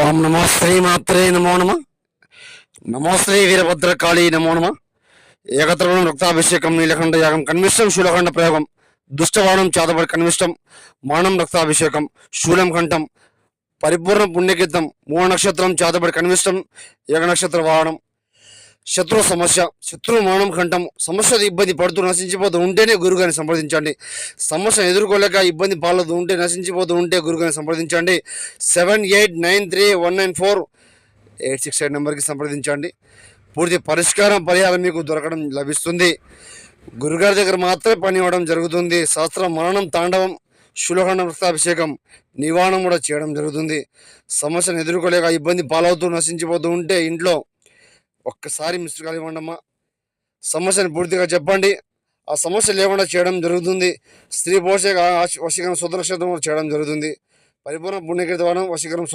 ఓం నమో శ్రీమాత్రే నమో నమ. నమో శ్రీ వీరభద్రకాళీ నమో నమ. ఏకత్రవణం రక్తాభిషేకం నీలకంఠ యాగం కన్విష్టం శూలఖండ ప్రయోగం దుష్టవాణం చాతపడి కన్విష్టం మానం రక్తాభిషేకం శూలం కంఠం పరిపూర్ణ పుణ్యకీర్తం మూల నక్షత్రం చాతపడి కన్విష్టం ఏక నక్షత్ర వాహనం శత్రు సమస్య శత్రు మానం కంఠం సమస్య ఇబ్బంది పడుతూ నశించిపోతూ ఉంటేనే గురుగారిని సంప్రదించండి. సమస్యను ఎదుర్కోలేక ఇబ్బంది పాలవుతూ ఉంటే నశించిపోతూ ఉంటే గురుగారిని సంప్రదించండి. 7893194868 నెంబర్కి సంప్రదించండి. పూర్తి పరిష్కారం పరిహారం మీకు దొరకడం లభిస్తుంది. గురుగారి దగ్గర మాత్రమే పని ఇవ్వడం జరుగుతుంది. శాస్త్రం మరణం తాండవం శూలఖండం రక్తాభిషేకం నివారణం కూడా చేయడం జరుగుతుంది. సమస్యను ఎదుర్కోలేక ఇబ్బంది పాలవుతూ నశించిపోతూ ఉంటే ఇంట్లో ఒక్కసారి మిస్టర్ కాల్ ఇవ్వండి అమ్మా. సమస్యను పూర్తిగా చెప్పండి, ఆ సమస్య లేకుండా చేయడం జరుగుతుంది. స్త్రీ పోషక వశీకరణ సుదర్శనం చేయడం జరుగుతుంది. పరిపూర్ణ పుణ్యకృతవనం వశీకరణ